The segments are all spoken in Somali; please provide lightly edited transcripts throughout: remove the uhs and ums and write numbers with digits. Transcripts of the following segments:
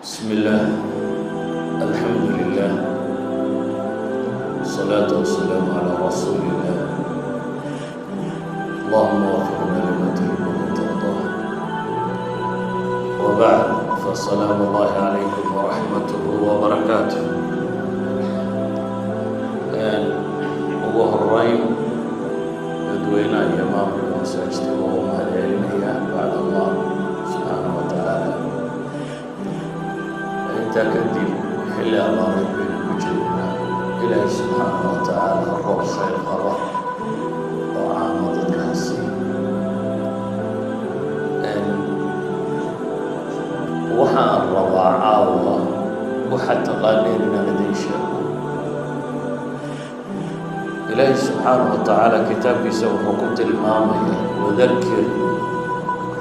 بسم الله الحمد لله والصلاة والسلام على رسول الله اللهم وفقنا لما تحب وترضاه وبعد فالسلام الله عليكم ورحمته وبركاته ugu horeyn dadweynaha iyo maamulka masaajidka oo mahadcelinaya bacd allah subxaanahu wa tacaala intaa kadib xilli abaareed baynu ku jirnaa ilaahay subxaanahu wa tacaala roob khayr qaba oo caamo dadkaasi waxa aan rabaa caawa waxaad taqaaneen inaan idin sheego إلهي سبحانه وتعالى كتاب يسوي حكومة المامية وذكر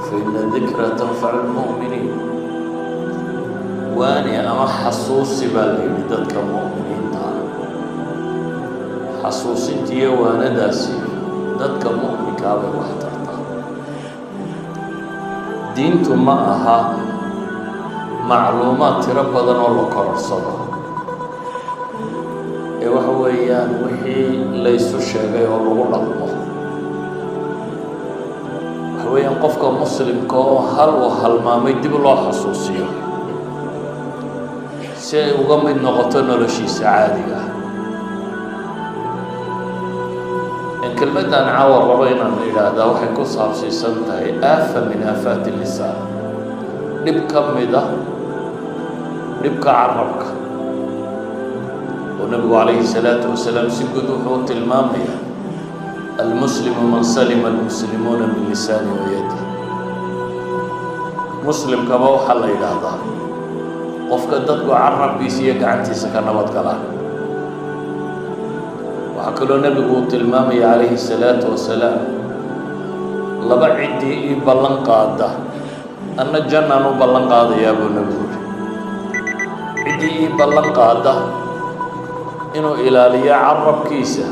فإن الذكرى تنفع المؤمنين وأني أما حصوصي بالي بدك المؤمنين حصوصي انتي وانا داسي بدك المؤمن كابر واحترطا دينتو معها معلومات تربضا والله قرر صدق waxa weeyaan wixii la isu sheegay oo lagu dhaqmo waxa weeyaan qofka muslimka oo hal uu halmaamay dib loo xasuusiyo si ay uga mid noqoto noloshiisa caadiga ah kelmadan caawa rabo inaan idhaahdaa waxay ku saabsiisan tahay aafa min aafaati lisaan dhib ka mida dhibka carabka والنبي عليه الصلاة والسلام سيقول وحوت المامية المسلم من سلم المسلمون من لسانه ويده مسلم كما وحل إلى هذا قفك الددق عرب بيسيك عنتي سكن واتقلع وحكلوا النبي قوت المامية عليه الصلاة والسلام لبعدي بلن قادة أن الجنة بلن قادة يا أبو النبي عدي بلن قادة inuu ilaaliyo carabkiisa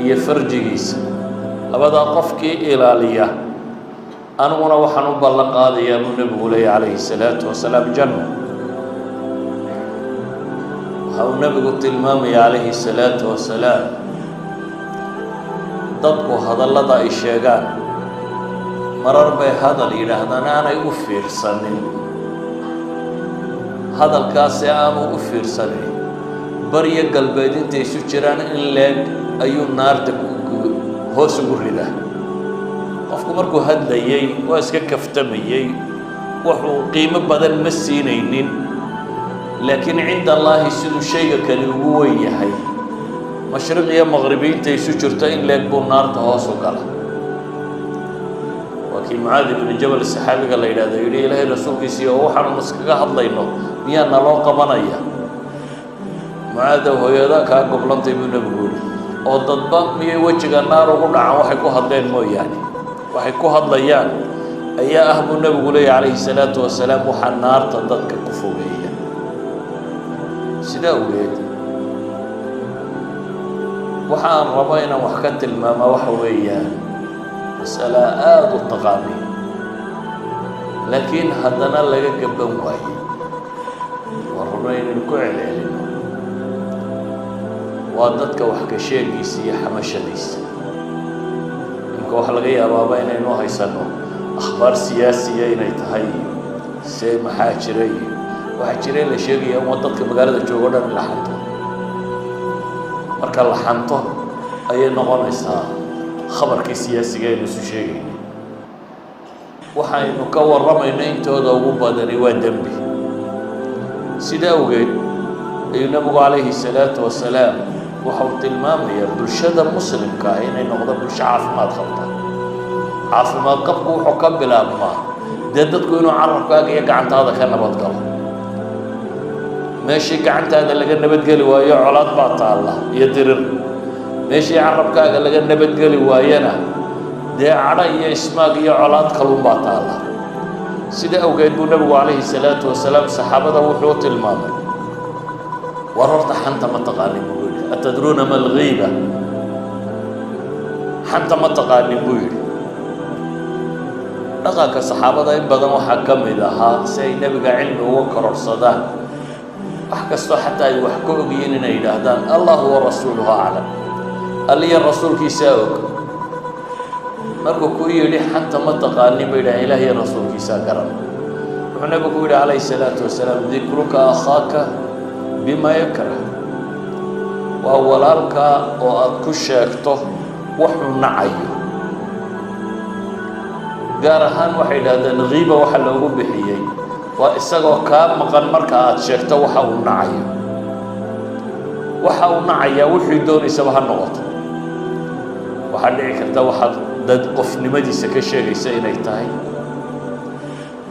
iyo farjigiisa labadaa qofkii ilaaliya aniguna waxaan u ballan qaadayaa buu nebigu leeyahay calayhi salaatu wasalaam janno waxa uu nebigu tilmaamaya calayhi salaatu wasalaam dadku hadallada ay sheegaan marar bay hadal yidhaahdaan aanay u fiirsanin hadalkaasi aanu u fiirsanin bariya galbeed intay isu jiraan in leeg ayuu naarta hoos ugu ridaa qofku markuu hadlayay waa iska kaftamayey wuxuu qiimo badan ma siinaynin laakiin cinda allaahi siduu shayga kale ugu weyn yahay mashriq iyo maqribi intay isu jirto in leeg buu naarta hoos u gala waa kii mucaadi ibnu jabal saxaabiga la yidhahdo yidhi ilaahay rasuulkiisii oo waxaanu iskaga hadlayno miyaa naloo qabanaya معاذ هويدا كان قبلنتي من نبغول أو ضد مية وجه النار وقلنا واحد كهذين مو يعني واحد كهذيان أي أهم النبغول عليه الصلاة والسلام وحنار تضد كفوية سيدا وليد وحان ربينا وحكت الماما وحويان مسألة التقامي لكن هذانا لقى قبل واحد وربينا الكعل علينا وادتك وحكا شيغيس iyo xamashadiisa inka wax laga yaabaa inay noo haysano akhbaar siyaasiya inay tahay see maxaa jiray waxa jiray la sheegaya in dadka magaalada jooga dhan la xanto marka la xanto ayay noqonaysaa khabarkii siyaasiga ee isu sheegay waxaynu ka waramayna intooda ugu badani waa dambi sida ogeed ayuu nabigu calayhi salaatu wasalaam waxau tilmaamaya bulshada muslimka ah inay noqdo bulsho caafimaad qabta caafimaad qabku wuxuu ka bilaabmaa dee dadku inuu carabkaaga iyo gacantaada ka nabad galo meeshii gacantaada laga nabadgeli waayo colaad baa taalla iyo dirir meeshii carabkaaga laga nabadgeli waayana dee cadho iyo ismaag iyo colaad kalun baa taalla sida awgeed buu nabigu calayhi salaatu wasalaam saxaabada wuxuu tilmaamay وررت حنت ما تقاني بقول أتدرون ما الغيبة حنت ما تقاني بقول dhaqanka saxaabada in badan waxaa ka mid ahaa si ay nebiga cilmi uga kororsadaan wax kastoo xataa ay wax ka ogyihiin inay yidhaahdaan allahu wa rasuuluhu aclam, alliya rasuulkiisaa og. markuu ku yidhi xanta ma taqaanin bay yidhahdeen ilaah iyo rasuulkiisaa garan. wuxuu nebigu ku yidhi calayhi salaatu wasalaam dikruka akhaaka bima yakrah, waa walaalkaa oo aad ku sheegto wuxuu nacayo. gaar ahaan waxay yidhahdeen ghiiba waxa loogu bixiyey waa isagoo kaa maqan marka aad sheegto waxa uu nacayo. waxa uu nacayaa wixii doonaysaba ha noqoto. waxaa dhici karta waxaad dad qofnimadiisa ka sheegaysa inay tahay,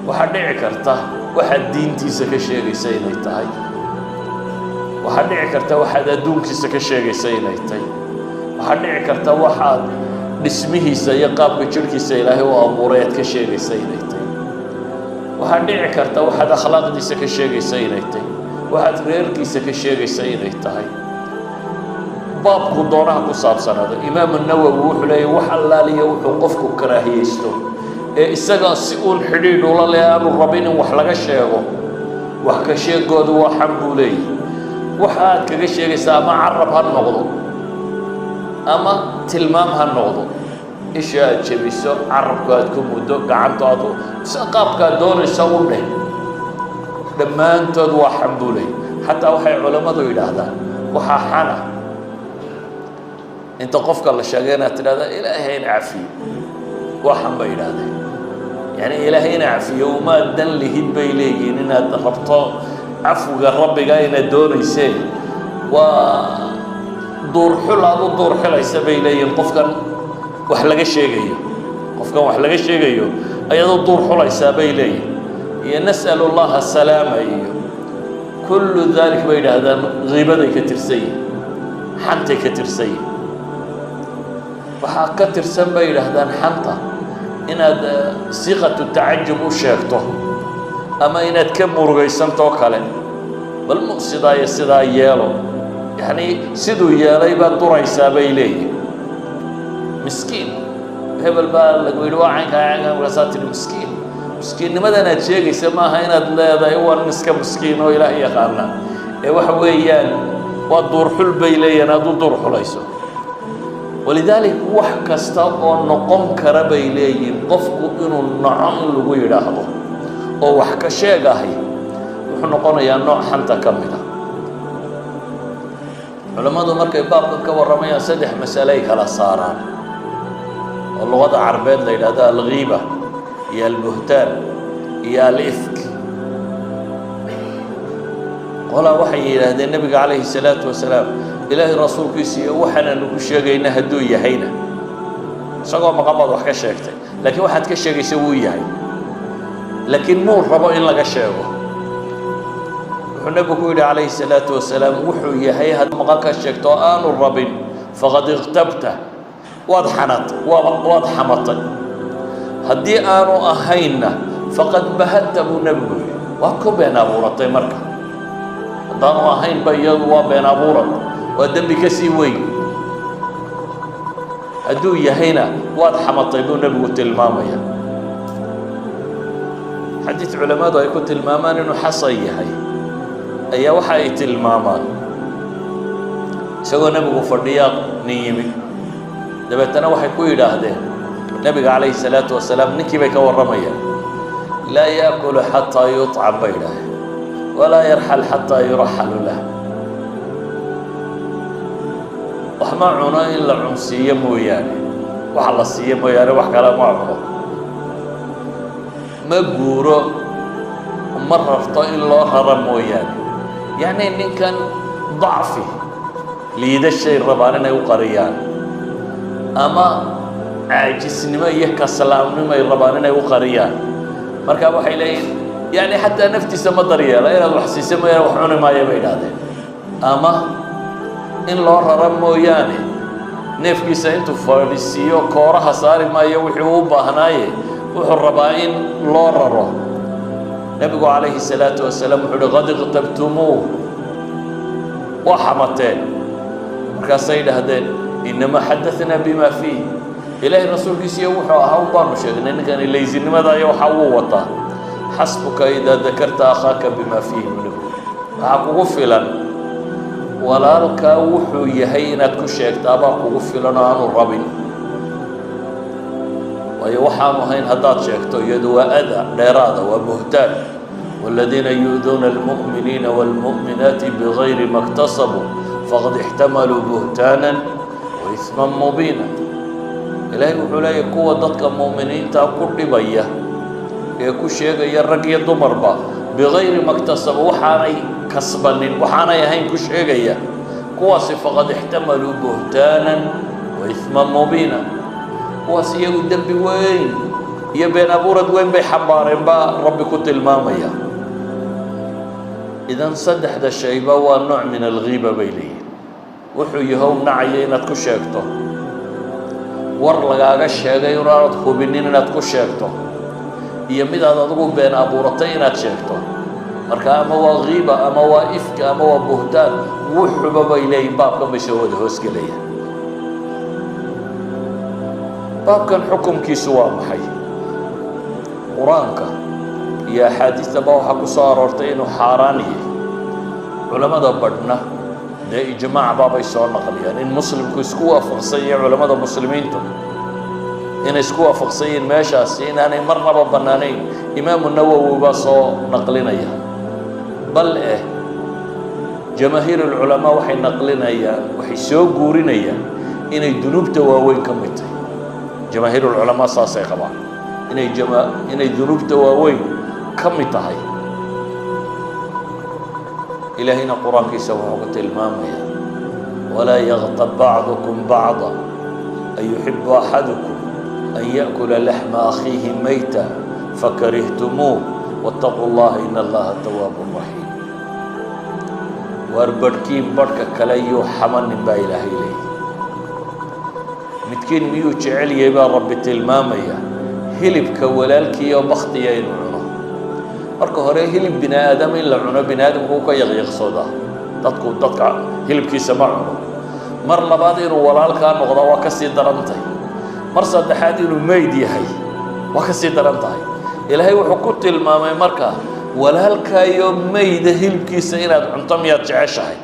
waxaa dhici karta waxaad diintiisa ka sheegaysa inay tahay, waxaa dhici karta waxaad adduunkiisa ka sheegaysa inay tahay, waxaa dhici karta waxaad dhismihiisa iyo qaabka jirhkiisa ilaahay u abuuray aad ka sheegaysa inay tahay, waxaa dhici karta waxaad akhlaaqdiisa ka sheegaysa inay tahay, waxaad reerkiisa ka sheegaysa inay tahay. baabku doonaha ku saabsanaado. imaamu nawowi wuxuu leeyahy wax allaaliya wuxuu qofku karaahiyeysto ee isaga si uun xidhiidh ula leh aanu rabin in wax laga sheego, wax ka sheegoodu waa xan buu leeyahy. waxa aad kaga sheegaysaa ama carab ha noqdo ama tilmaam ha noqdo, isha aad jebiso, carabku aad ku muddo, gacantu aad qaabkaad doonaysa u dheh, dhammaantood waa xan buu leeyahy. xataa waxay culammadu yidhaahdaan waxaa xana inta qofka la sheegay inaad tidhahda ilaahay ina cafiyo, waa xan bay yidhaahdeen. yani ilaahay ina cafiyo uma dan lihid bay leeyihiin inaad rabto cafwiga rabbiga inaad doonayseen, waa duurxul aad u duurxilaysa bay leeyihiin qofkan wax laga sheegayo. qofkan wax laga sheegayo ayaad u duurxulaysaa bay leeyihin. iyo nas'alu llaha salaama iyo kullu dalik bay yidhaahdaan ghiibaday ka tirsan yihin, xantay ka tirsan yihin. waxaa ka tirsan bay yidhaahdaan xanta inaad siiqatu tacajub u sheegto ama inaad ka murugaysantoo kale, bal sidaa iyo sidaa yeelo, yacni siduu yeelay baad duraysaa bay leeyihin. miskiin hebel baa lagu yidhi waa caynkaa markaasaa tidhi miskiin. miskiinnimadan aad sheegaysa maaha inaad leedahay waa nin iska miskiin oo ilaah yaqaana, ee waxa weeyaan waa duurxul bay leeyihin aad u duurxulayso. walidaalik wax kasta oo noqon kara bay leeyihin qofku inuu naco in lagu yidhaahdo oo wax ka sheegahay wuxuu noqonayaa nooc xanta ka mid a. culammadu markay baabkan ka warramayaan 3 mas'ale ay kala saaraan oo luqada carbeed la yidhahdo alghiiba iyo albuhtaan iyo alifk. qolaa waxay yidhaahdeen nebiga calayhi salaatu wasalaam ilaahay rasuulkiisa iyo waxaanaanu ku sheegayna hadduu yahayna, isagoo maqan baad wax ka sheegtay, laakiin waxaad ka sheegaysa wuu yahay, laakiin muu rabo in laga sheego. wuxuu nebigu ku yidhi calayhi salaatu wasalaam wuxuu yahay haddii maqan ka sheegto oo aanu rabin faqad iqtabta, waad xamatay. haddii aanu ahaynna faqad bahadta buu nebigu yidhi, waad ku been abuuratay. marka haddaanu ahaynba iyadu waa been abuurad, waa dembi ka sii weyn. hadduu yahayna waad xamatay buu nebigu tilmaamaya. xadiid culammadu ay ku tilmaamaan inuu xasan yahay ayaa waxa ay tilmaamaan isagoo nebigu fadhiyaa nin yimi, dabeetana waxay ku yidhaahdeen nebiga calayhi salaatu wasalaam ninkii bay ka warramayaan, laa yaakulu xataa yuطcam bay yidhaaheen walaa yarxal xataa yuraxalu lah. wax ma cuno in la cunsiiyo mooyaane, wax la siiyo mooyaane wax kale ma cuno, ma guuro, ma rarto in loo rara mooyaane. yacni ninkan dacfi liidashay rabaan inay u qariyaan ama caajisnimo iyo kaslaamnimo ay rabaan inay u qariyaan. marka waxay leeyihin yani xataa naftiisa ma daryeela, inaad wax siisa mooyaane wax cuni maayo bay idhahdeen, ama in loo rara mooyaane neefkiisa intuu fadhiisiiyo kooraha saari maayo wixii uu u baahnaaye wuxuu rabaa in loo raro. nebigu calayhi salaatu wasalaam wuxuu uhi qad iqtabtumuuh, waa xamateen. markaasay idhahdeen inamaa xadaثnaa bima fiih, إلهي رسول كيسي وحو أهو بانو شيخنا إنك أنا ليزين ماذا يوحو وطا حسبك إذا ذكرت أخاك بما فيه منه أقفلا ولا لك وحو يهينك كشيك تابا أقفلا عن الربي ويوحى مهين هدات شيكتو يدو أذى ليرادة وبهتان والذين يؤذون المؤمنين والمؤمنات بغير ما اكتسبوا فقد احتملوا بهتانا وإثما مبينا إلهي وحولاي قوة ضدك المؤمنين تأكل بيه يكو شيء يرق يدمر با بغير ما اكتسبوا وحاني كسبن وحاني يهين كو شيء قوة فقد احتملوا بهتانا وإثما مبينا واسيه الدب وين يا بين أبورد وين بيحبارين با ربي كنت المامية إذا صدح ذا الشيء هو نوع من الغيبة بيلي وحو يهو نعيين أتكو شاكتو ورلقاق الشيء يرارد خوبينين أتكو شاكتو يميد هذا تقول بين أبورتين أتشاكتو مركا أما هو غيبة أما هو إفك أما هو بهتان وحو بيلي بابك بيشهود هوسك ليه باب كان حكم كيسوا محي قرآنك يا حديث باو حكو صار ورتين وحاراني علماء بدنا ده إجماع بابا يسوع نقل يعني المسلم كيسكوا فقصية علماء المسلمين تو هنا يسكوا فقصية ماشى سين أنا مرنا ببنانين إمام النووي باصو نقلنا إياه بل جماهير العلماء وحي نقلنا إياه وحي سوق قورنا إياه إن الذنوب تواوين كمتي جماهير العلماء صاصي قبا إن الذنوب تواوين كم تهي إلهنا قرآن كيسا وحقت المامية ولا يغتب بعضكم بعضا أن يحب أحدكم أن يأكل لحم أخيه ميتا فكرهتموه واتقوا الله إن الله تواب رحيم واربركين بركة كليو حمن با إلهي إليه midkiin miyuu jecel yahay baa rabbi tilmaamaya hilibka walaalkiiyo bakhtiya inuu cuno marka hore hilib bini aadam in la cuno bini aadamku ka yaqiiqsooda dadka hilibkiisa ma cuno mar labaad inuu walaalkaa noqdo waa ka sii darantay mar saddexaad inuu meyd yahay waa ka sii darantahay ilaahay wuxuu ku tilmaamay marka walaalkaa iyo meyda hilibkiisa inaad cunto miyaad jeceshahay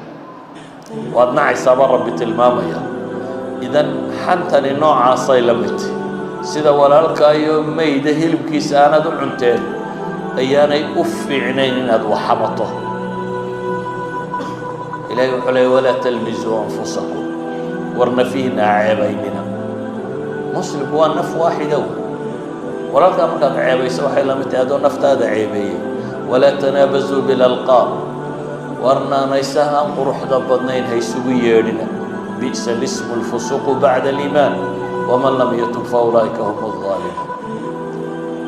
waad nacaysaa baa rabbi tilmaamaya إذن حنتني نوع عصاي لمت سيدا ولالك أيو ميدا هلب كيس أنا دو عنتين أياني أفي عنين أدو حمطه إلهي وحلي ولا تلمزوا أنفسكم ورنا فينا عيبيننا مسلم هو نف واحد ولالك أمكاك عيبي سوحي لمت أدو نفت هذا عيبي ولا تنابزوا بالألقاب ورنا نيساها قروح دبضنين هيسوي يرنا بئس الاسم الفسوق بعد الإيمان ومن لم يتب فأولئك هم الظالمون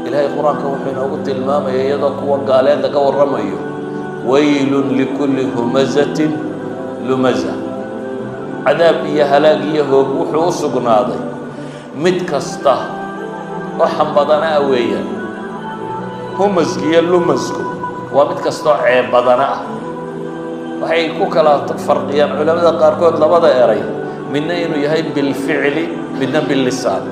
إلهي القرآن كوحين أقول المام يدك وقالين لك والرمي ويل لكل همزة لمزة عذاب يهلاك يهوب وحوص قناضي متكسته وحنبضنا أويا همز كي لمزكو ومتكسته عيب بدنا waxay ku kala farqiyaan culimada qaarkood labada eray midna inuu yahay bil ficli midna bil lisan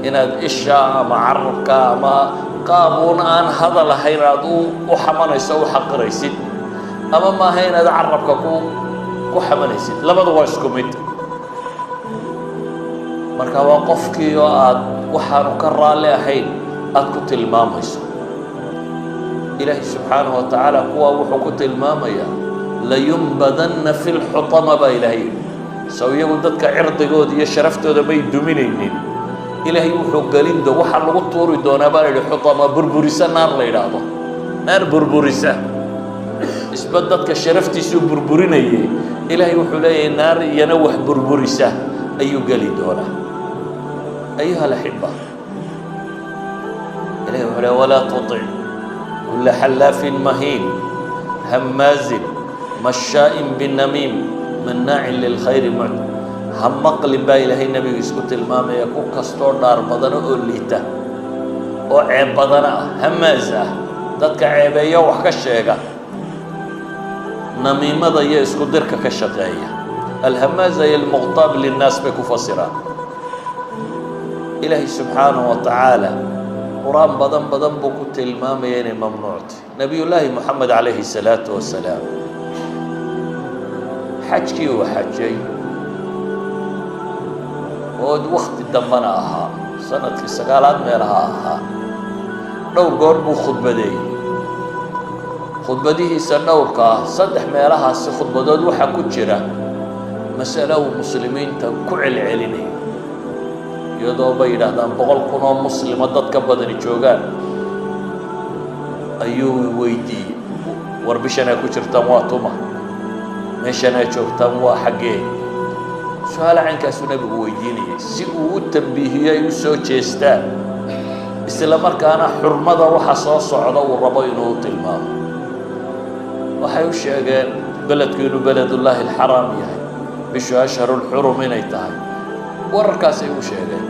inaad isha ama carabka ama qaabun aan hadal ahayn aad u xamanayso u xaqiraysid ama ma ahayn aad carabka ku xamanaysid labada waa isku mid marka waa qofkii oo aad waxaan ka raali ahayn aad ku tilmaamayso ilaahi subhanahu wa ta'ala kuwa wuxuu ku tilmaamayaa لا ينبذن في الحطمة بإلهي سويه ضدك عرض جود يشرفته ده بيدومينين إلهي وحقلين ده وحل وطور دونا بال الحطمة بربوريسا نار ليلاده نار بربوريسا إثبتت كشرفتي سو بربورينيه إلهي وحلاي نار ينوح بربوريسا أي قلي دونا أيها الأحبة إلهي وحلاي ولا تطع كل حلاف مهين هماز مشاء بالنميم مناع للخير معد هم مقلب با إلهي النبي يسكت المام يكون كستور دار بدنا أوليته أو عيب بدنا همازة ذاتك عيبية وحكشيغا نميمة ذا يسكت درك كشقاية الهمازة هي المغتاب للناس بكفصرة إلهي سبحانه وتعالى قرآن بدن بكت المامين ممنوعت نبي الله محمد عليه الصلاة والسلام حجي وحجي ود وقت دمنا أها سنة السقالات ميلها أها دور قرب خطبته سنوركا صدح ميلها خطبة وحا كجرة مسألة مسلمين تكعل عليني يدو بيدا دان بقول كنا مسلمة دتك بدني جوجان أيوه ويدي وربشنا كجرة مواتما مشنا جوجتا موا حقي سؤال عنك سنة بويديني سيقو التنبيهية يسوع جستان إسلام مركانا حرمة وحصاص عضو الربين وطلمام وحيوش يقال بلد كينو بلد الله الحرام يعني بشو أشهر الحرم ينيتها وركاس يوش يقال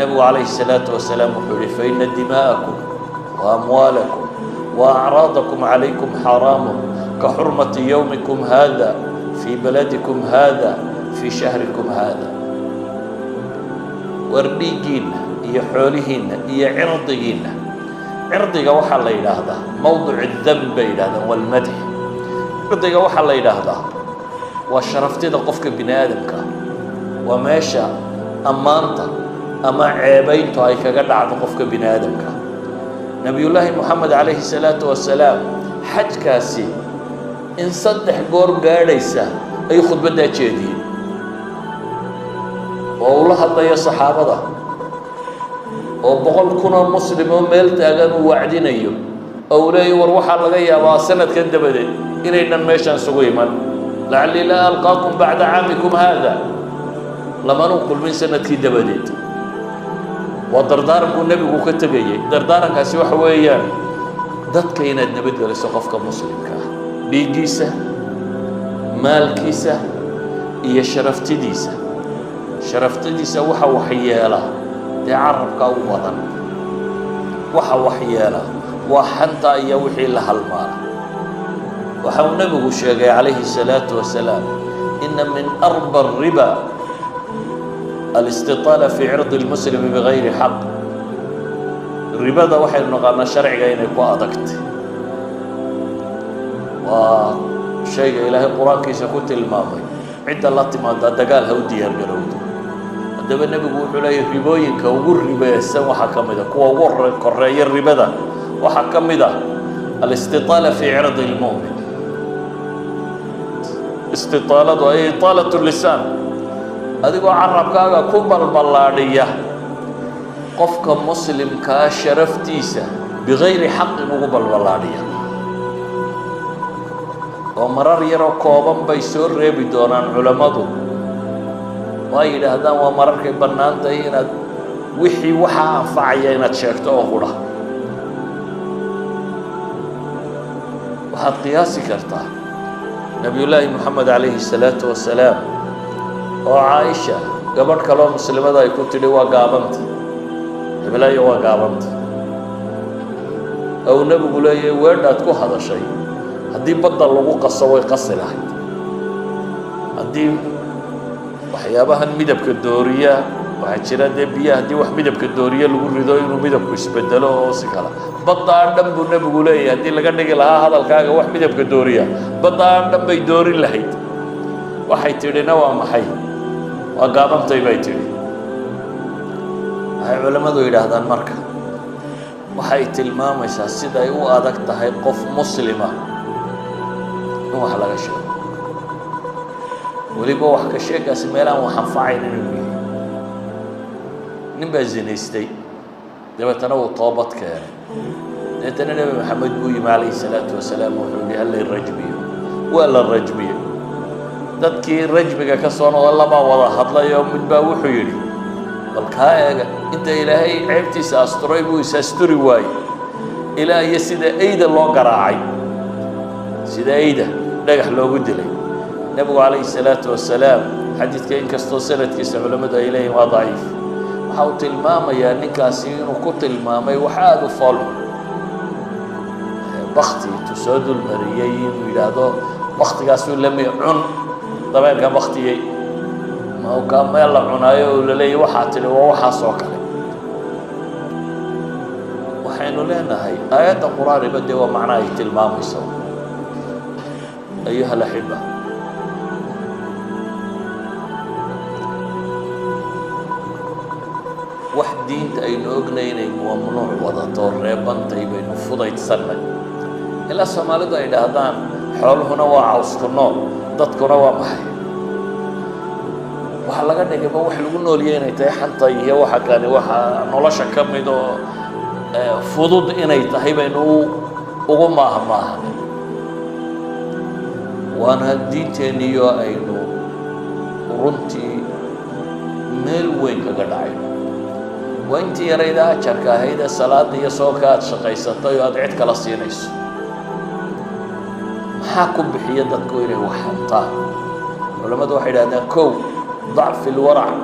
نبي عليه الصلاة والسلام وحولي فإن دماءكم وأموالكم وأعراضكم عليكم حرام كحرمة يومكم هذا في بلدكم هذا في شهركم هذا ورديجين يحولهن يعرضين عرضك وحا لا يلاهدا موضع الذنب يلاهدا والمدح عرضك وحا لا يلاهدا وشرفتي قفك بني آدمك وماشى أمانته أما عيبينته أي كقدع قفك بني آدمك نبي الله محمد عليه الصلاة والسلام حج كاسي إن صدح قور قاريسة أي خطبة دا جيدين والله الله يا صحابة وبقول كنا مسلمون ميل تاغان وعدين أيو أولي وروح على غيا وسنة كنت بدي إننا ميشان سويما لعلي لا ألقاكم بعد عامكم هذا لما نقول من سنة كنت بدي ودردارك النبي وكتبيه دردارك هسي وحويان دد كينا النبي قال سقفك مسلم كا بيجيسه مالكيسه هي شرفتديسه شرفتديسه وحا وحياله تعرفك وطن وحا وحياله وحنتا يا وحي لها المال وحا النبي الشيخ عليه الصلاة والسلام إن من أربى الربا الاستطالة في عرض المسلم بغير حق الربا ده واحد نقالنا شرعي إنه يكون أدكت وشيء إلهي القرآن كيس كنت الماضي عند الله تمادا دقال هودي هرقلود دابا النبي يقول عليه ربوينك وقول ربا يسان وحكم ده كوا ور قرية الربا ده وحكم ده الاستطالة في عرض المؤمن استطالة أي إطالة اللسان هذا عرب كاغا كبر بلادية قفك مسلم كشرفتيسة بغير حق مقبل بلادية ومرار يرى كوبان بيسور ريبي دونان علماء وايد هذا ومرار كبنان تهينا وحي وحا فعيينا تشيكتو أخولا وحد قياسي كرتا نبي الله محمد عليه الصلاة والسلام وعائشة قبل كلام مسلمة دا يكون تدي وقابنت بلاي وقابنت أو نبي بلاي وين أتكو هذا شيء هدي بدل لغو قصة ويقص لهاي هدي وحيابها المدب كالدورية وحجرة دي بيا هدي وح مدب كالدورية لغو الردوي إنه مدب كيسبدلو وسكالا بدل عندهم النبي بلاي هدي لقد لها هذا الكاغا وح مدب كالدورية بدل عندهم بيدوري لهاي وحي تري نوع محي وقابمت بيتري هاي علماء يراهدان marka waxay tilmaamaysaa sida ay u adag tahay qof muslima in wax laga sheego waliba wax ka sheegaas meelaan wax anfacayn inuu yahay nin baa zinaystay dabeetana uu toobad keenay dabeetana nabi maxamed buu yimi calayhi salaatu wasalaam wuxuu yidhi hal rajmiyo waa la rajmiyo dadkii rajmiga ka soo noqday laba wada hadlayo mid baa wuxuu yidhi bal kaa eega inta ilaahay ceebtiisa asturay buu is asturi waayey ilaa iyo sida eyda loo garaacay sida eyda dhagax loogu dilay nabigu calayhi salaatu wasalaam xadiidka inkastoo sanadkiisa culimmadu ay leeyihin waa daciif waxa uu tilmaamayaa ninkaasi inuu ku tilmaamay wax aada u fool bakti intuu soo dulmariyey inuu yidhaahdo baktigaasuu lami cun dabeerka baktiyey ma uu ka meel la cunaayo oo la leeyahay waxaa tidhi waa waxaas oo kale waxaynu leenahay aayadda qur-aaniba dee waa macna ay tilmaamayso ayuha alaxiba wax diinta aynu ognay inay mamnuuc wadato reebantay baynu fudaydsanay ilaa soomaalidu ay dhahdaan xooluhuna waa cawsku nool dadkuna waa maxay waxaa laga dhigayba wax lagu nooliyay inay tahay xanta iyo waxa kale waxa nolosha ka mid oo fudud inay tahay baynu ugu maahmaahan waana diinteeniyo aynu runtii meel weyn kaga dhacayno waa intii yarayda ajarka ahayd ee salaada iyo soonka aad shaqaysatay oo aad cid kala siinayso maxaa ku bixiya dadku inay wax hantaan culamadu waxay idhahdaan kow dacfi alwarac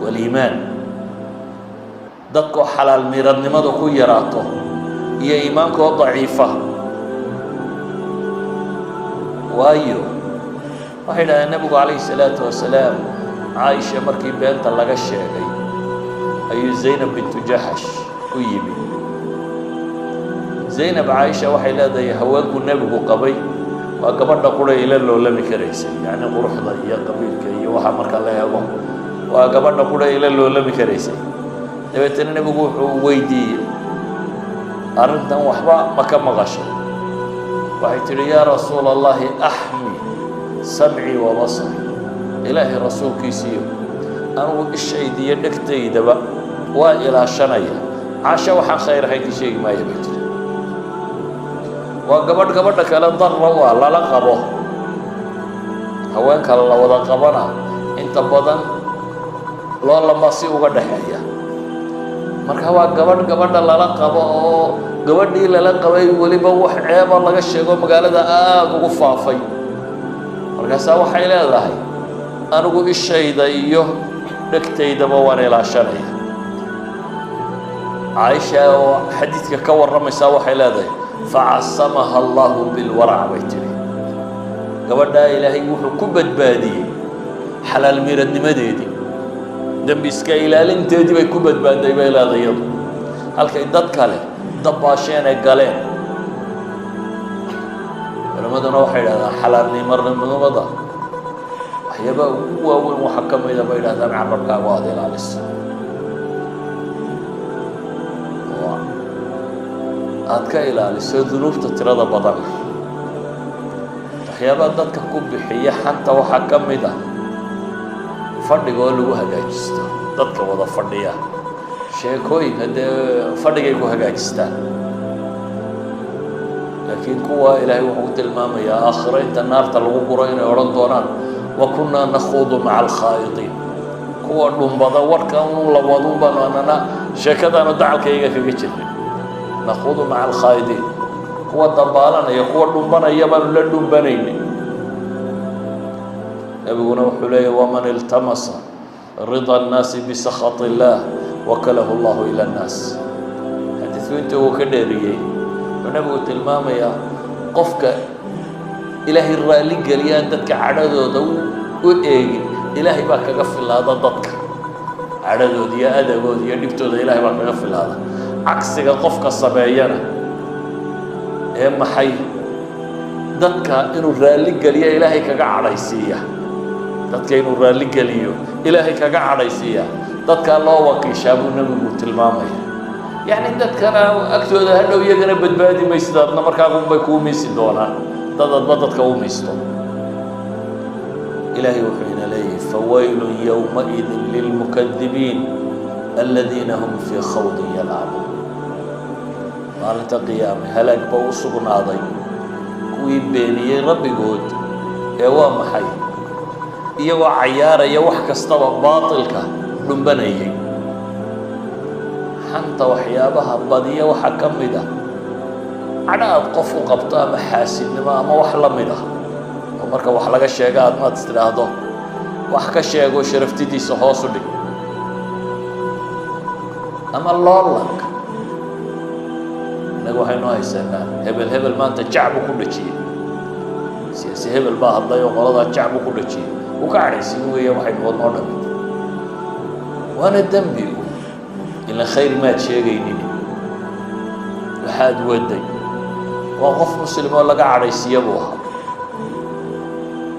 waaliimaan dadkoo xalaal miiradnimadu ku yaraato iyo iimaankoo daciifa waayo waxay idhahdeen nabigu calayhi salaatu wasalaam caaisha markii beenta laga sheegay ayuu zaynab bintu jaxash u yimi zaynab caaisha waxay leedahay haweenku nebigu qabay waa gabadha qura ila loolami karaysay yacni quruxda iyo qabiilka iyo waxa marka la eego waa gabadha qura ila loolami karaysay dabeetana nebigu wuxuu weydiiyey arrintan waxba ma ka maqashay waxay tidhi yaa rasuula allahi axmi samcii wa basari ilaahay rasuulkiisiiyo anugu ishayda iyo dhegtaydaba waa ilaashanaya caasha waxaan khayr ahayn ka sheegi maaya bay tiri waa gabadha kale darra waa lala qabo haweenka la wada qabana inta badan loo lama si uga dhexeeya marka waa gabadha lala qabo oo gabadhii lala qabay weliba wax ceeba laga sheego magaalada aada ugu faafay markaasaa waxay leedahay anigu ishayda iyo dhegtaydaba waan ilaashanaya caaisha oo xadiidka ka warramaysaa waxay leedahay facasamaha allahu bilwarac bay tiri gabadhaa ilaahay wuxuu ku badbaadiyey xalaal miiradnimadeedii dembi iska ilaalinteedii bay ku badbaaday bay leedahay iyadu halkay dad kale dabbaasheen ay galeen culamaduna waxay idhahdaan xalaalnimarnimada waxyaabaa ugu waaweyn waxaa ka mida bay idhahdaan carabkaagu aada ilaaliso oo aada ka ilaaliso dunuubta tirada badan waxyaabaa dadka ku bixiya xanta waxaa ka mid ah fadhiga oo lagu hagaajisto dadka wada fadhiya sheekooyinka dee fadhigay ku hagaajistaan laakiin kuwa ilaahay wuxuu ku tilmaamayaa aakhiro inta naarta lagu guro inay odhan doonaan wa kunnaa nakhuudu maca alkhaa'idiin kuwa dhumbada warka unu lawadun baanu anana sheekadaanu dacalkayga kaga jirnay nakhuudu maca alkhaa'idiin kuwa dabaalanaya kuwa dhumbanaya baanu la dhumbanaynay nabiguna wuxuu leeyahy waman iltamasa rida annaasi bisakhat illaah wakalahu allahu ila annaas xadiidku inta uu ka dheeriyey wuxuu nabigu tilmaamayaa qofka ilaahay raalli geliyaan dadka cadhadooda u eegin ilaahay baa kaga filaada dadka cadhadooda iyo adagooda iyo dhibtooda ilaahay baa kaga filaada cagsiga qofka sameeyana ee maxay dadka inuu raalli geliyo ilaahay kaga cadhaysiiya dadka inuu raalli geliyo ilaahay kaga cadhaysiiya dadkaa loo wakiishaa buu nabigu tilmaamaya yacni dadkana agtooda hadhow iyagana badbaadi maysid adna markaagunbay kuu miisi doonaan dadadba dadka u miisto ilaahay wuxuu ina leeyahay fawaylun yowmaidin lilmukadibiin aladiina hum fii khawdin yalcabuun maalinta qiyaame halaag ba u sugnaaday kuwii beeniyey rabbigood ee waa maxay iyagoo cayaaraya wax kastaba baatilka dhumbanayay xanta waxyaabaha badiya waxaa ka mid ah cadha aad qof u qabto ama xaasidnimo ama wax la mid ah oo marka wax laga sheega aad maad istidhaahdo wax ka sheego sharaftidiisa hoos u dhig ama loolanka innaga waxaynu haysanaa hebel maanta jacbu ku dhajiyey siyaasi hebel baa hadlay oo qoladaa jacbu ku dhajiyey uu ka cadhaysiin weeya waxaynu wadnoo dhamid waana dembi ila khayr maad sheegaynin maxaad waday waa qof muslim oo laga cadhaysiiya buu ahaa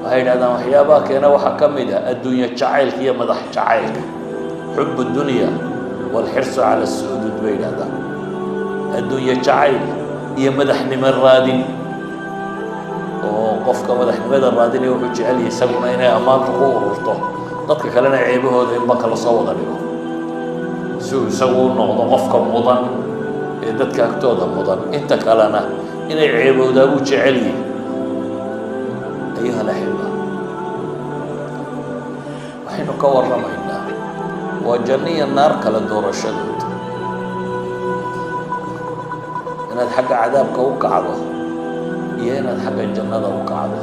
waxay yidhahdaan waxyaabaha keena waxaa ka mid ah adduunye jacaylka iyo madax jacaylka xub dunya walxirsu cala suudud bay yidhahdaan adduunye jacayl iyo madaxnimo raadin oo qofka madaxnimada raadinaya wuxuu jecel yahay isaguna inay ammaanta ku ururto dadka kalena ceebahooda in banka lasoo wada dhigo si uu isagu u noqdo qofka mudan ee dadka agtooda mudan inta kalena inay ceebowdaa buu jecel yahay ayuha alaxiba waxaynu ka warramaynaa waa janno iyo naar kala doorashadooda inaad xagga cadaabka u kacdo iyo inaad xagga jannada u kacdo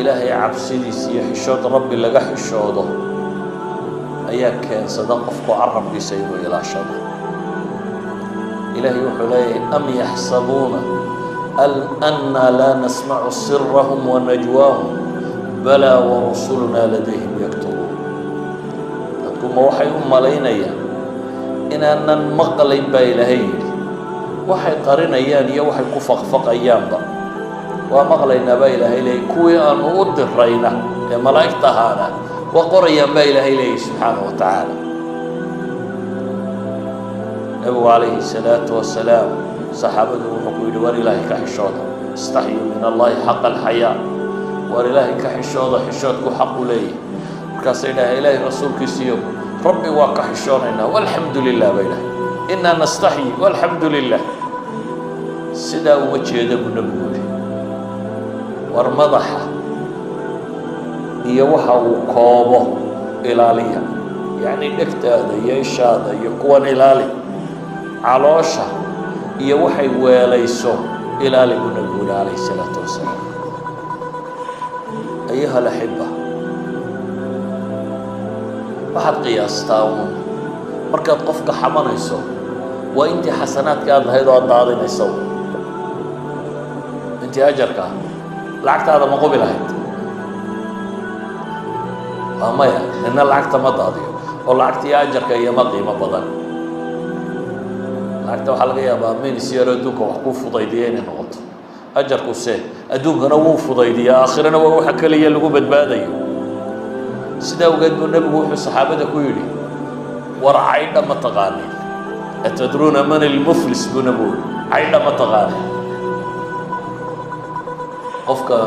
ilaahay cabsidiisa iyo xishood rabbi laga xishoodo ayaa keensada qofku carabkiisa inuu ilaashado ilaahay wuxuu leeyahay am yaxsabuuna anna laa nasmacu sirahum wanajwaahum balaa warusulunaa ladayhim yaktubuun dadku ma waxay u malaynayaan inaanan maqlayn baa ilaahay yidhi waxay qarinayaan iyo waxay ku faqfaqayaanba waa maqlaynaa baa ilaahay leeyay kuwii aanu u dirayna ee malaa'igta ahaana waa qorayaan baa ilaahay leeyay subxaanahu wa tacaala nabigu calayhi salaatu wasalaam saxaabadu wuxuu ku yidhi war ilaahay ka xishooda istaxyuu min allahi xaqa alxayaa war ilaahay ka xishooda xishoodku xaq u leeyahay markaasay dhahay ilaahay rasuulkiisiiyo rabbi waa ka xishoonaynaa walxamdu lilah bay dhahay innaa nastaxyi walxamdu lilah sidaa uma jeeda buu nabigu yidhi war madaxa iyo waxa uu koobo ilaaliya yacni dhegtaada iyo ishaada iyo kuwan ilaali caloosha iyo waxay weelayso ilaali buu nabigu yidhi calayhi salaatu wasalaam ayuha alaxiba waxaad qiyaastaa uun markaad qofka xamanayso waa intii xasanaadka aad lahayd oo aad daadinayso intii ajarka lacagtaada ma qubi lahayd waa maya nina lacagta ma daadiyo oo lacagta iyo ajarka iyoma qiimo badan lacagta waxaa laga yaabaa minis yaro adduunka wax kuu fudaydiya inay noqoto ajarkuse adduunkana wuu fudaydiyaa aakhirana waa waxa keliya lagu badbaadayo sidaa awgeed buu nebigu wuxuu saxaabada ku yidhi war caydha ma taqaanin atadruuna man ilmuflis buu nebigu yidhi caydha ma taqaanin qofka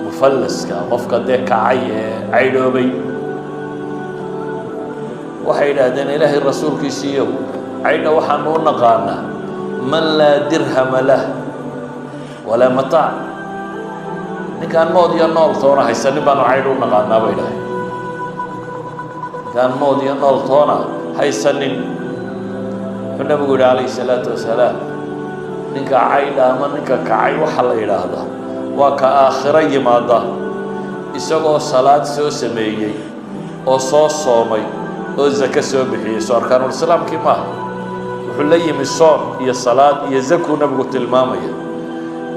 mufallaska qofka dee kacay ee caydhoobay waxay yidhaahdeen ilaahay rasuulkiisiiyo caydha waxaanu u naqaanaa man laa dirhama lah walaa mataac ninkaan mood iyo nool toona haysanin baanu caydh u naqaanaa bay dhahay ninkaan mood iyo nool toona haysanin wuxuu nabigu yidhi calayhi salaatu wasalaam ninka caydha ama ninka kacay waxaa la yidhaahdaa waa ka aakhiro yimaada isagoo salaad soo sameeyey oo soo soomay oo zako soo bixiyey soo arkaanulislaamkii maaha wuxuu la yimi soom iyo salaad iyo zakuu nabigu tilmaamaya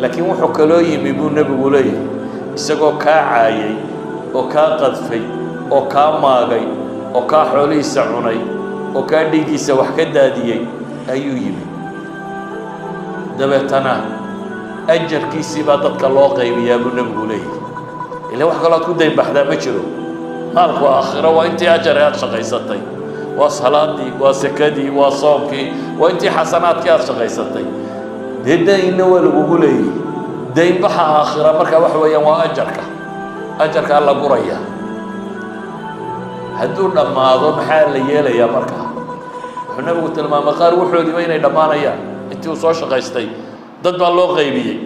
laakiin wuxuu kaloo yimi buu nebigu leeyahay isagoo kaa caayay oo kaa qadfay oo kaa maagay oo kaa xoolihiisa cunay oo kaa dhiiggiisa wax ka daadiyey ayuu yimi dabeetana ajarkiisii baa dadka loo qaybiyaa buu nebigu leeyahay ilaa wax kaloo aad ku daynbaxdaa ma jiro maalku aakhiro waa intii ajar aad shaqaysatay waa salaadii waa sakadii waa soomkii waa intii xasanaadkii aad shaqaysatay dee daynna waa lagugu leeyahay daynbaxa aakhira marka waxa weeyaan waa ajarkaa la gurayaa hadduu dhammaado maxaa la yeelayaa markaa wuxuu nabigu tilmaamay qaar wuxoodiiba inay dhammaanayaan intii uu soo shaqaystay dad baa loo qaybiyey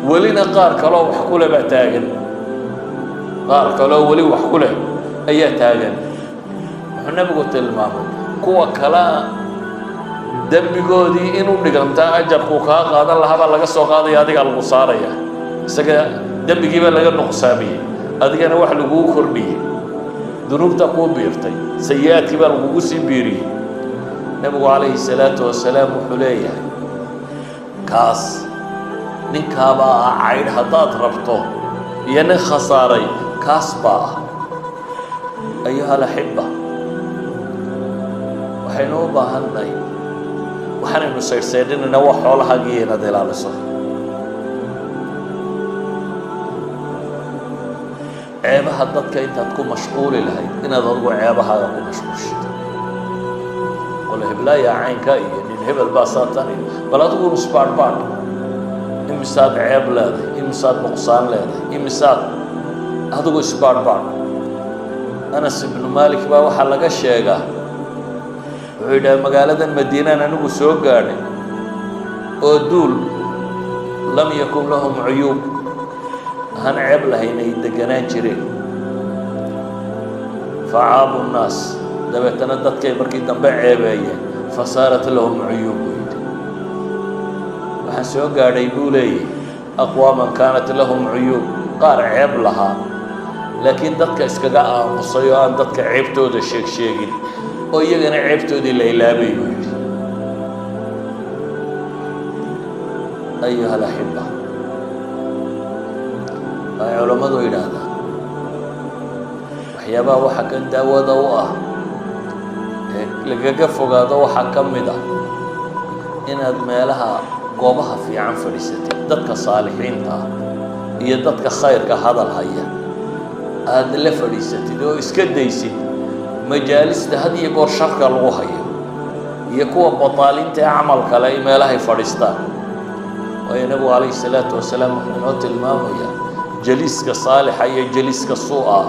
welina qaar kaloo wax ku leh baa taagan qaar kaloo weli wax ku leh ayaa taagan wuxuu nabigu tilmaamay kuwa kalea dembigoodii inuu dhigantaa ajarkuu kaa qaadan lahabaa laga soo qaadaya adigaa lagu saaraya isaga dembigiibaa laga nuqsaamiyey adigana wax laguu kordhiyey dunuubta kuu biirtay sayi-aadkii baa lagugu sii biiriyey nebigu calayhi salaatu wasalaam wuxuu leeyahay kaas ninkaabaa ah caydh haddaad rabto iyo nin khasaaray kaas baa ah ayuha alaxiba waxay waxaynu u baahannahay waxaanaynu saydhsaydhinayna waa xoolahaagiiyo inaad ilaaliso ceebaha dadka intaad ku mashquuli lahayd inaad adigu ceebahaaga ku mashquulshid qole heblaaya caynka iyo nin hebel baa saatan iyo bal adigu nusbaadhbaadh imisaad ceeb leedahay imisaad nuqsaan leedahay imisaad adigu isbaadhbaadh anas ibnu malik baa waxaa laga sheegaa wuxuu yidhaha magaaladan madiinaan anigu soo gaadhay oo duul lam yakun lahum cuyuub aan ceeb lahayn ay deganaan jireen facaabu nnaas dabeetana dadkay markii dambe ceebeeyeen fasaarat lahum cuyuub buu yidhi waxaan soo gaadhay buu leeyahy aqwaaman kaanat lahum cuyuub qaar ceeb lahaa laakiin dadka iskaga aamusay oo aan dadka ceebtooda sheegin oo iyagana ceebtoodii la ilaabay buu yidhi ayuha alaxiba ay culammadu yidhaahdaan waxyaabaha waxa kan daawada u ah ee lagaga fogaado waxaa ka mid ah inaad meelaha goobaha fiican fadhiisatid dadka saalixiinta ah iyo dadka khayrka hadal haya aada la fadhiisatid oo iska daysid majaalista had iyo goor sharka lagu hayo iyo kuwa bataalinta ee camal kale ay meelahay fadhiistaan waayo nabigu calayhi salaatu wasalaam wuxuu inoo tilmaamayaa jaliiska saalixa iyo jaliiska suu'a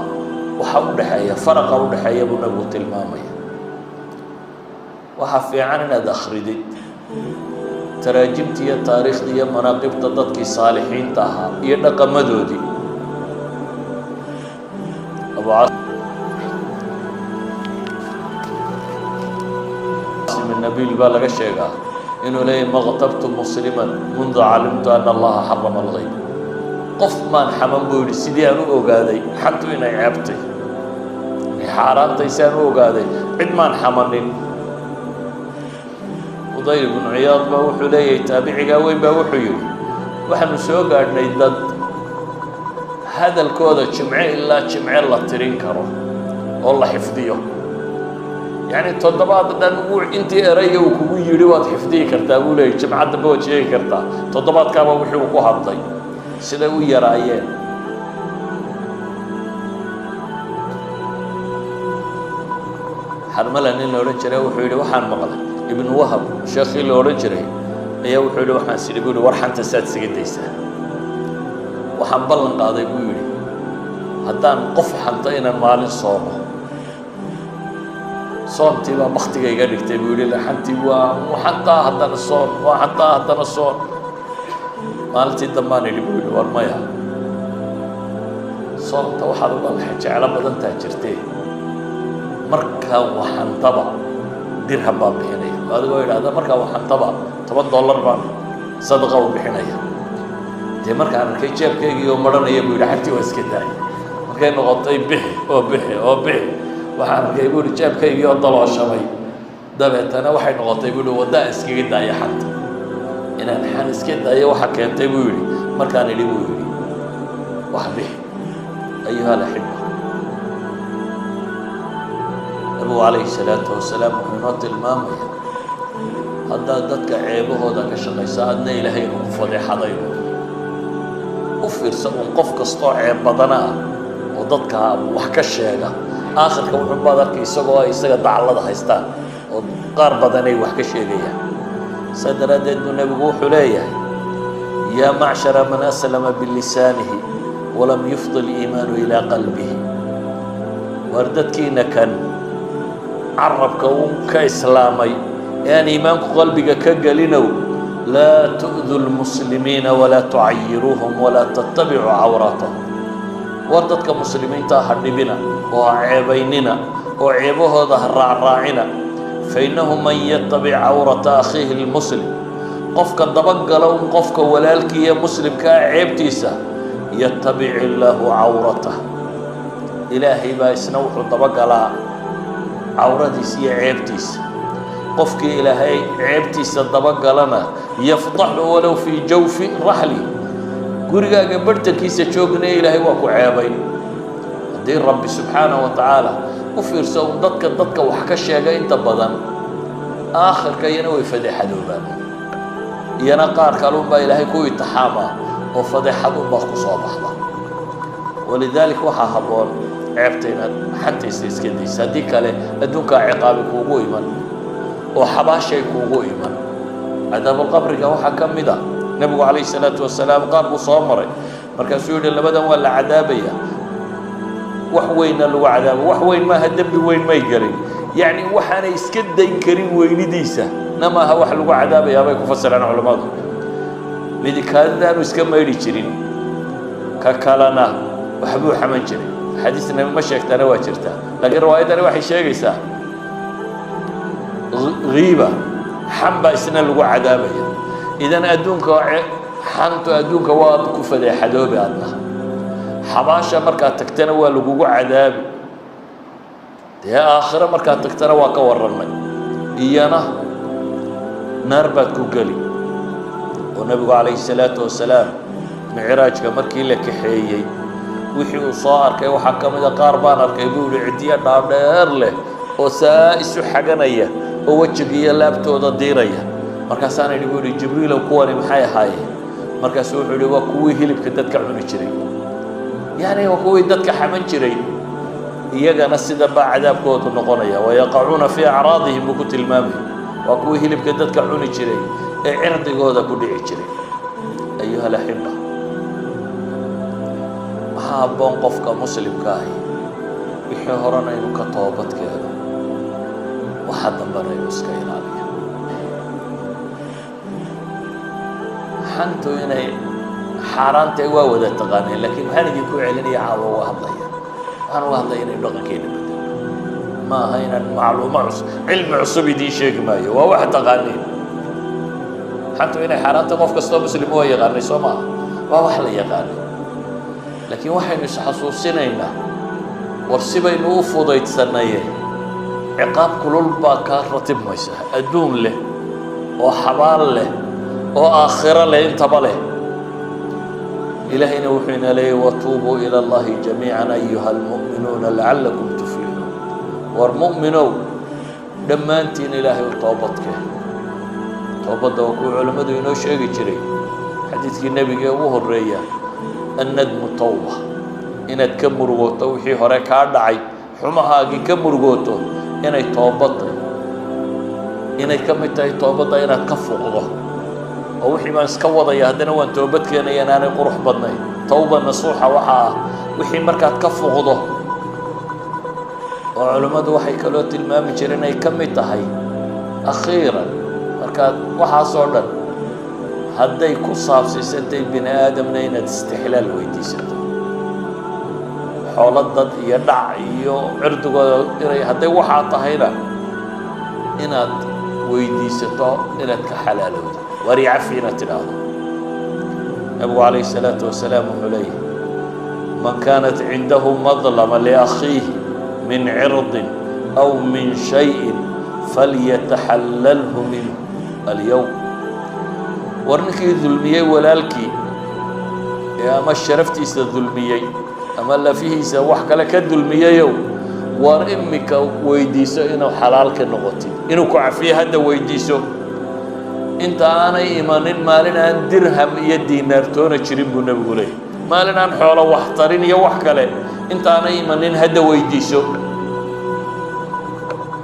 waxa u dhexeeya faraqa u dhexeeya buu nabigu tilmaamaya waxaa fiican inaad akhridid taraajimta iyo taariikhda iyo manaaqibta dadkii saalixiinta ahaa iyo dhaqamadoodii nabiil baa laga sheegaa inuu leeyahy maqtabtu musliman mundu calimtu ana allaha xarama alghayb qof maan xaman buu yidhi sidii aan u ogaaday xantu inay ceebtay inay xaaraantay si aan u ogaaday cid maan xamanin udayl ibnu ciyaad baa wuxuu leeyahay taabicigaa weyn baa wuxuu yidhi waxaanu soo gaadhnay dad hadalkooda jimce ilaa jimce la tirin karo oo la xifdiyo yacni toddobaad dhan intii eraya uu kugu yidhi waad xifdiyi kartaa buu leeyahy jimcad dambe waad sheegi kartaa toddobaadkaaba wixii uu ku hadlay siday u yaraayeen xarmala nin la odhan jiray wuxuu yidhi waxaan maqlay ibnu wahab sheekhii la odhan jiray ayaa wuxuu yidhi waxaan sidhi buu yidhi war xanta saad isaga daysaa waxaan ballan qaaday buu yidhi haddaan qof xanta inaan maalin soomo soontii baa baktiga iga dhigtay buu yidhi laxantii waa xataa haddana soon waa xataa haddana soon maalintii dambaan idhi buu yidhi war maya soonta waxaad uga jeclo badantaa jirtee markaa waxantaba dirham baan bixinaya adigoo idhaahda markaa waxantaba $10 baan sadaqa u bixinaya dee markaan arkay jeebkaygii oo maranaya buu yidhi xantii waa iska daayay markay noqotay bixi waxaan arkay buu yidhi jeebkaygii oo dalooshamay dabeetana waxay noqotay buu yidhi waddaa iskaga daaya xanta inaan xan iska daayo waxa keentay buu yidhi markaan idhi buu yidhi wax bixi ayuha alaxiba nabigu calayhi salaatu wasalaam wuxuu inoo tilmaamaya haddaad dadka ceebahooda ka shaqaysa adna ilaahay ugu fadeexadayno u fiirsa uun qof kastoo ceeb badana ah oo dadka wax ka sheega aakhirka wuxuu baad arkay isagoo ay isaga dacallada haystaan oo qaar badan ay wax ka sheegayaan saa daraaddeed buu nebigu wuxuu leeyahay yaa macshara man aslama bilisaanihi walam yufdi liimaanu ilaa qalbihi waar dadkiina kan carabka uu ka islaamay ee aan iimaanku qalbiga ka gelinow laa tu'du lmuslimiina walaa tucayiruuhum walaa tattabicuu cawraatahum war dadka muslimiinta ha dhibina oo ha ceebaynina oo ceebahooda ha raacraacina fainnahu man yatabic cawrata akhiihi lmuslim qofka dabagala un qofka walaalkii ee muslimka ah ceebtiisa yatabic illaahu cawratah ilaahay baa isna wuxuu dabagalaa cawradiisa iyo ceebtiisa qofkii ilaahay ceebtiisa dabagalana yafdaxu walow fii jawfi raxli gurigaaga bartankiisa joogna ilaahay waa ku ceebay haddii rabbi subxaanahu wa tacaala u fiirso un dadka wax ka sheega inta badan aakhirka iyana way fadeexadoobaan iyana qaar kalun baa ilaahay ku itixaamaa oo fadeexadun baa ku soo baxda walidaalika waxaa habboon ceebta inaad xantaysa iska daysa haddii kale adduunkaa ciqaabi kuugu iman oo xabaashay kuugu iman cadaabulqabriga waxaa ka mid a nebigu calayhi salaatu wasalaam qaar buu soo maray markaasuu yidhi labadan waa la cadaabaya wax weynna lagu cadaabo wax weyn maaha dembi weyn may gelin yacni waxaanay iska dayn karin weynidiisa na maaha wax lagu cadaabayaa bay ku fasiraan culammadu midikaadadaanu iska maydhi jirin ka kalena waxbuu xaman jiray xadiis nabi ma sheegtana waa jirtaa laakiin riwaayadani waxay sheegaysaa ghiiba xan baa isna lagu cadaabaya idan adduunka xantu adduunka waa ku fadeexadoobi adna xabaasha markaad tagtana waa lagugu cadaabi dee aakhiro markaad tagtana waa ka warramay iyana naar baad ku geli oo nebigu calayhi salaatu wasalaam micraajka markii la kaxeeyey wixii uu soo arkay waxaa ka mid a qaar baan arkay buu yihi ciddiyo dhaadheer leh oo saa isu xaganaya oo wejiga iyo laabtooda diiraya markaasaan idhi buu yihi jibriilow kuwani maxay ahaayeen markaasuu wuxuu yihi waa kuwii hilibka dadka cuni jiray yacni waa kuwii dadka xaman jiray iyagana sida baa cadaabkoodu noqonaya wayaqacuuna fii acraadihim buu ku tilmaamaya waa kuwii hilibka dadka cuni jiray ee cirdigooda ku dhici jiray ayuha alaxiba waxaa habboon qofka muslimka ahi wixii horena inuu ka toobadkeeno waxa dambana inuu iska ilaaliyo xantu inay xaaraantay waa wada taqaaneen laakiin maxaan idinku celinaya caawa uga hadlaya waxaan uga hadlaya inaynu dhaqankeena bedelo ma aha inaan macluumo cusub cilmi cusub idiin sheegi maayo waa wax taqaaneen xantu inay xaaraantay qof kastoo muslim waa yaqaanay soo maaha waa wax la yaqaanay laakiin waxaynu isxasuusinaynaa war sibaynu u fudaydsanayeen ciqaab kulul baa kaa ratibmaysa adduun leh oo xabaal leh oo aakhiro leh intaba leh إلهنا وحنا لي وتوبوا إلى الله جميعا أيها المؤمنون لعلكم تفلحون والمؤمنون لما أنت إلهي وطوبتك توبت وكو علماء ينو شيء جري حديث النبي وهو الريا الندم التوبة إن تكمر وتوحي هراك عدعي حمها كمر وتو إن توبت إن كمت توبت إن كفر الله ووحي ما اسكوض يهدنا وان توبتك أنا يناني قروح بدني توبة نصوحة وحا وحي مركات كفو غضه وعلماء وحي كالوت المام جرينا يكمتهي أخيرا مركات وحا صعدا هدي كصاف سيسنتي بني آدم نينا تستحلال ويدي ستو حولد ضد يدع يو عردو هدي وحا طهيرا إناد ويدي ستو إناد كحلال ودي وريع فينا تلاهو أبو عليه الصلاة والسلام عليه من كانت عنده مظلمة لأخيه من عرض أو من شيء فليتحلله منه اليوم ورنكي ذلمية ولالكي يا ما شرفتي ذلمية أما لا فيه سوحك لك ذلمية يوم ورمك ويديسو إنه حلالك النغطي إنه كعفيه هذا ويديسو انت انا ايمانين مالنا درهم يدينار تونا جرين بو نبيغو ليه مالنا خوله wax tarin iyo wax kale inta ana iimanin hada weydiiso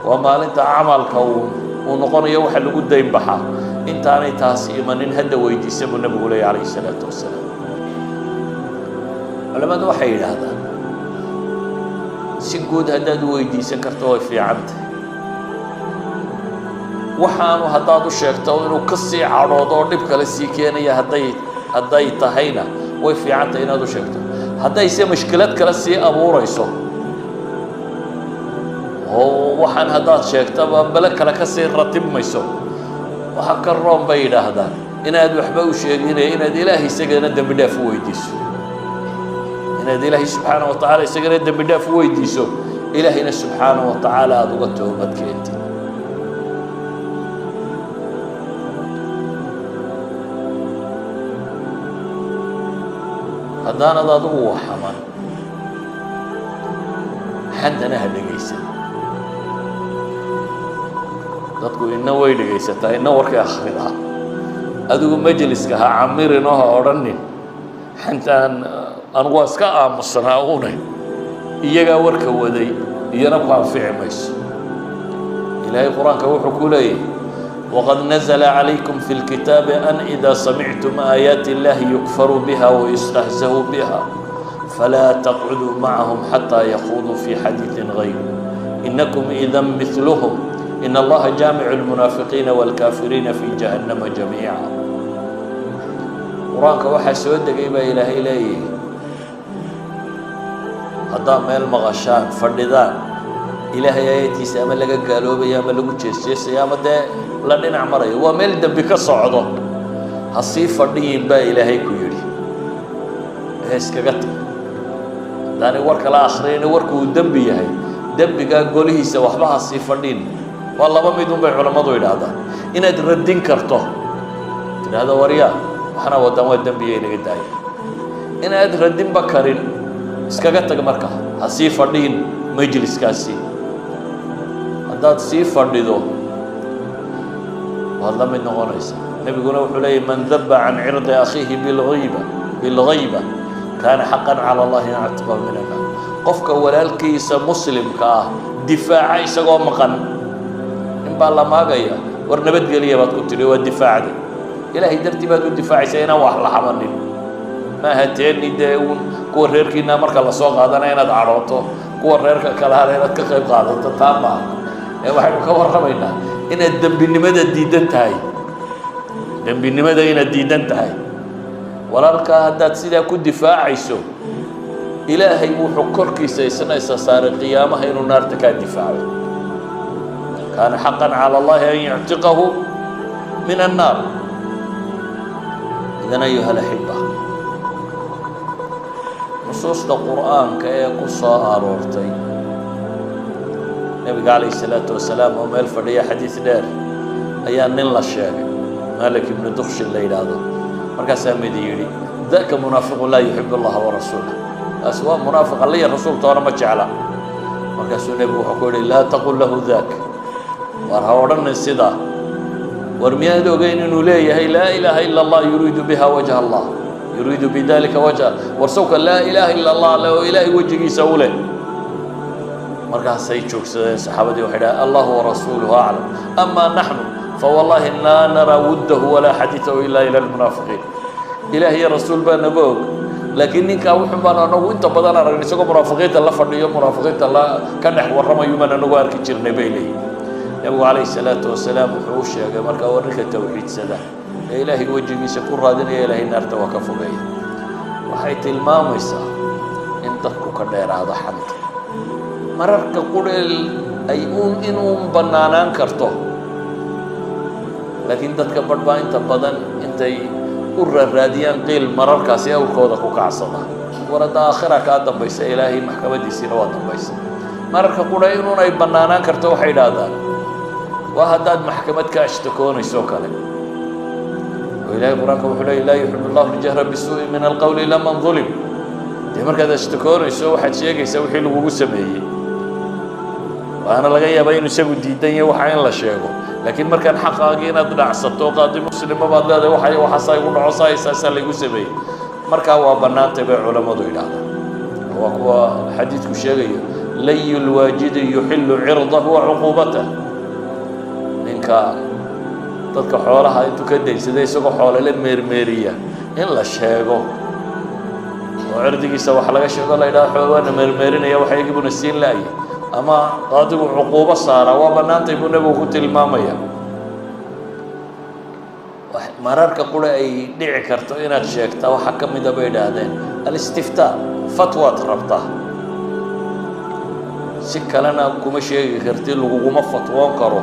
waa maalinta amalka uu noqonayo waxa lagu dayn baxa inta ana taas iimanin hada weydiiso buu nabigu leeyahay alayhi salaatu wasalaam culimadu waxay yiraahdaan si guud hadaad weydiisan karto way fiicantay waxaanu haddaad u sheegto inuu ka sii cadhoodo oo dhib kale sii keenaya hadday tahayna way fiicantahay inaad u sheegto haddayse mushkilad kale sii abuurayso oo waxaan haddaad sheegtaba bale kale ka sii ratibmayso waxa ka roon bay yidhaahdaan inaad waxba u sheeginaya inaad ilaahay isagana dembi dhaaf u weydiiso inaad ilaahay subxaanahu wa tacaala isagana dembi dhaaf u weydiiso ilaahayna subxaanahu wa tacaala aada uga toobad keentid haddaanad adigu waxaman xantana ha dhegaysan dadku inna way dhegaysataa inna warkay akhridaa adigu majliska ha camirinoo ha odhanin xintaan anugu waa iska aamusanaa une iyagaa warka waday iyana ku anfici mayso ilaahay qur-aanka wuxuu ku leeyahay waqad nazala calaykum fi lkitaabi an idaa samictum aayaati illahi yukfaru biha wayustahzahu biha falaa taqcuduu macahum xataa yakuuduu fi xadiiثin gayr inakum idan midluhum in allaha jaamicu lmunaafiqiina wاlkaafiriina fi jahannama jamiica qur-aanka waxaa soo degay baa ilaahay leeyahay haddaad meel maqashaan fadhidaan ilaahay aayadtiisa ama laga gaaloobayo ama lagu jeesjeesayo ama dee la dhinac marayo waa meel dembi ka socdo ha sii fadhiyin baa ilaahay ku yidhi ee iskaga tag haddaanay war kala akhriyayna warku uu dembi yahay dembigaa golihiisa waxba ha sii fadhin waa laba mid un bay culammadu idhaahdaan inaad radin karto tidhaahdo waryaa waxna wadaan waa dembiya inaga daaya inaad radinba karin iskaga tag marka ha sii fadhiin majliskaasi haddaad sii fadhido waad la mid noqonaysaa nebiguna wuxuu leeyahy man daba can cirdi akhiihi bilgayba kaana xaqan cala allahi an yactiqahu min annaar qofka walaalkiisa muslimka ah difaaca isagoo maqan in baa la maagaya war nabadgeliya baad ku tidhi waa difaacda ilaahay dartii baad u difaacaysaa inaan wax la xamanin maaha teeni dee uun kuwa reerkiina marka lasoo qaadanaya inaad cadhooto kuwa reerka kalehana inaad ka qayb qaadato taa maaha ee waxaynu ka warramaynaa inaad dembinimada diidan tahay dembinimada inaad diidan tahay walaalkaa haddaad sidaa ku difaacayso ilaahay wuxuu korkiisa isna isa saaray qiyaamaha inuu naarta kaa difaaco kaana xaqan cala allahi an yuctiqahu min annaar idan ayuha alaxiba nusuusta qur'aanka ee ku soo aroortay nebiga calayhi salaatu wasalaam oo meel fadhiya xadiis dheer ayaa nin la sheegay malik ibnu dukshin la yidhaahdo markaasaa mid yidhi daka munaafiqu laa yuxibu allaha warasuulah kaas waa munaafiq alla iyo rasuultoona ma jecla markaasuu nebigu wuxuu ku yidhi laa taqul lahu dak war ha odhanin sidaa war miyaad ogeyn inuu leeyahay laa ilaaha ila allah yuriidu biha wajha allah yuriidu bidalika wajha war sawka laa ilaaha ila allah le oo ilaahay wejigiisa u leh markaasay joogsadeen saxaabadii waxay dhahay allahu warasuuluhu aclam ama naxnu fawallahi laa naraa wuddahu walaa xadiidahu ilaa ila almunaafiqiin ilaah iyo rasuul baa naga og laakiin ninkaa wuxun baan anagu inta badan aragn isagoo munaafiqiinta la fadhiyo munaafiqiinta ka dhex warramayu baan anagu arki jirnay bay leeyihin nebigu calayhi salaatu wasalaam wuxuu u sheegay markaa warrinka tawxiidsada ee ilaahay wejigiisa ku raadinaya ilaahay naarta waa ka fogeeya waxay tilmaamaysaa in dadku ka dheeraado xanta mararka qureel ay inuun bannaanaan karto laakiin dadka badh baa inta badan intay u raadiyaan qiil mararkaasi awrkooda ku kacsada war hadda aakhira kaa dambaysa ilaahay maxkamadiisiina waa dambaysa mararka qura inuun ay bannaanaan karto waxay idhaahdaan waa haddaad maxkamad ka ashtakoonayso kale oo ilaahay qur-aanka wuxuu leeyay laa yuxibu allahu ljahra bisuu'i min alqawli ila man dulim dee markaad ashtakoonayso waxaad sheegaysaa wixii lagugu sameeyey waana laga yaabaa inuu isagu diidan yahay waxa in la sheego laakiin markaan xaqaagii inaad dhacsato qaadi muslima baad leedahay waxaasaa igu dhaco saasaa laygu sameeyey markaa waa bannaantay bay culammadu yidhaahdaan waa kuwa xadiidku sheegayo layu lwaajidi yuxillu cirdahu wa cuquubatah ninka dadka xoolaha intuu ka daysada isagoo xoolele meermeeriya in la sheego oo cirdigiisa wax laga sheego la yidhaha xool waana meermeerinaya waxa igibuna siin la'ye ama qaadigu cuquubo saara waa bannaantay buu nebigu ku tilmaamaya mararka qura ay dhici karto inaad sheegtaa waxaa ka mida bay idhaahdeen alistiftaa fatwaad rabtaa si kalena kuma sheegi karti laguguma fatwoon karo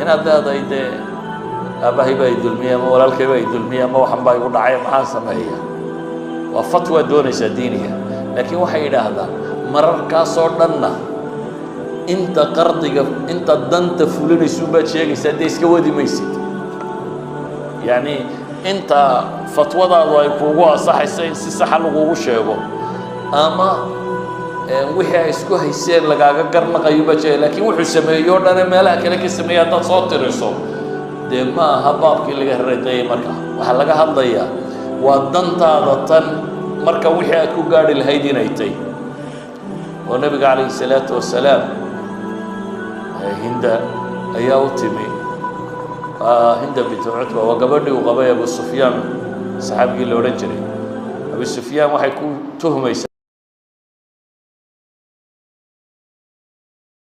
inaad leedahay dee aabbahay baa i dulmiye ama walaalkay baa i dulmiye ama waxan baa igu dhacay maxaan sameeya waa fatwaad doonaysaa diiniga laakiin waxay idhaahdaan mararkaasoo dhanna inta qardiga inta danta fulinaysuun baad sheegaysaa dee iska wadi maysid yacni inta fatwadaadu ay kuugu ansaxaysa in si saxa lagugu sheego ama wixii ay isku hayseen lagaaga garnaqayo ma jiro laakiin wuxuu sameeyo dhan meelaha kale ka sameeya dad soo tiriso de ma aha baabkii laga raadayay marka waxa laga hadlayaa waa dantaada tan marka wixii aad ku gaari lahayd inay tahay oo nabiga calayhi salaatu wasalaam hinda ayaa u timi hinda bint cutba waa gabadhii uu qabay abu sufyaan saxaabigii la odhan jiray abu sufyaan waxay ku tuhmaysaa